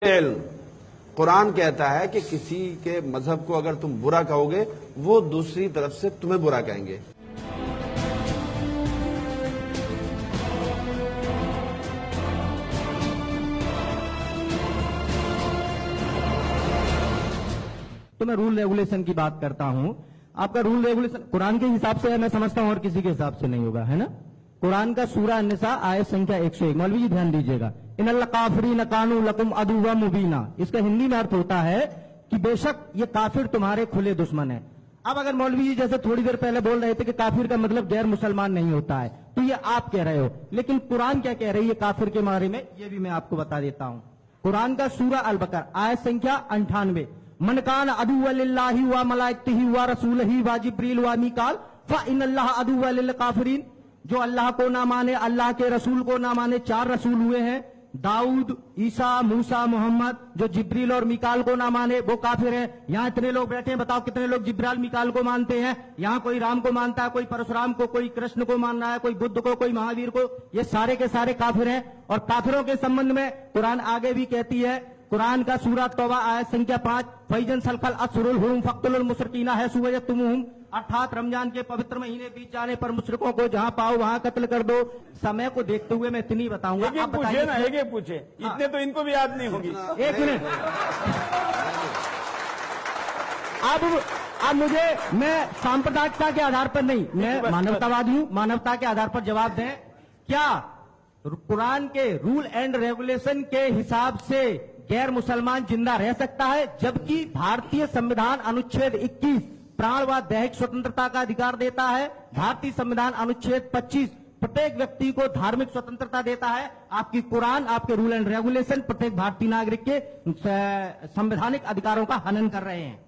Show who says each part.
Speaker 1: इल्म। कुरान कहता है कि किसी के मजहब को अगर तुम बुरा कहोगे वो दूसरी तरफ से तुम्हें बुरा कहेंगे।
Speaker 2: तो मैं रूल रेगुलेशन की बात करता हूं। आपका रूल रेगुलेशन कुरान के हिसाब से है, मैं समझता हूं, और किसी के हिसाब से नहीं होगा, है ना। कुरान का सूरा अन्निसा आयत संख्या 101, मौलवी जी ध्यान दीजिएगा। इनल काफिरीन कानू लकुम अदुव्वा मुबीना, इसका हिंदी में अर्थ होता है कि बेशक ये काफिर तुम्हारे खुले दुश्मन है। अब अगर मौलवी जी जैसे थोड़ी देर पहले बोल रहे थे कि काफिर का मतलब गैर मुसलमान नहीं होता है, तो ये आप कह रहे हो, लेकिन कुरान क्या कह रही है काफिर के बारे में, ये भी मैं आपको बता देता हूं। कुरान का सूरा अल बकर आयत संख्या 98, मन कान अदुव्वा लिल्लाहि व मलाइकतिही व रसूलिही व जिब्रील व मीकाल फ इन्नल्लाह अदुव्वा लिल काफिरीन। जो अल्लाह को ना माने, अल्लाह के रसूल को ना माने, 4 रसूल हुए हैं, दाऊद, ईसा, मूसा, मोहम्मद। जो जिब्रील और मिकाल को ना माने वो काफिर है। यहां इतने लोग बैठे हैं, बताओ कितने लोग जिब्राइल मिकाल को मानते हैं। यहां कोई राम को मानता है, कोई परशुराम को, कोई कृष्ण को मान रहा है, कोई बुद्ध को, कोई महावीर को। ये सारे के सारे काफिर हैं। और काफिरों के संबंध में कुरान आगे भी कहती है, कुरान का सूरा तौबा आयत संख्या 5, फैजन सलखल असरुल हुरुम फक्तुल मुशरिकीना है सुवयतुमुहुम, अर्थात रमजान के पवित्र महीने बीत जाने पर मुशरिकों को जहां पाओ वहां कत्ल कर दो। समय को देखते हुए मैं इतनी बताऊंगा।
Speaker 3: आप पूछे ना, एक पूछे, इतने तो इनको भी याद नहीं होगी।
Speaker 2: एक मिनट, अब मुझे, मैं सांप्रदायिकता के आधार पर नहीं, मैं मानवतावादी हूं, मानवता के आधार पर जवाब दें। क्या कुरान के रूल एंड रेगुलेशन के हिसाब से गैर मुसलमान जिंदा रह सकता है, जबकि भारतीय संविधान अनुच्छेद 21 प्राण व दैहिक स्वतंत्रता का अधिकार देता है। भारतीय संविधान अनुच्छेद 25 प्रत्येक व्यक्ति को धार्मिक स्वतंत्रता देता है। आपकी कुरान, आपके रूल एंड रेगुलेशन प्रत्येक भारतीय नागरिक के संवैधानिक अधिकारों का हनन कर रहे हैं।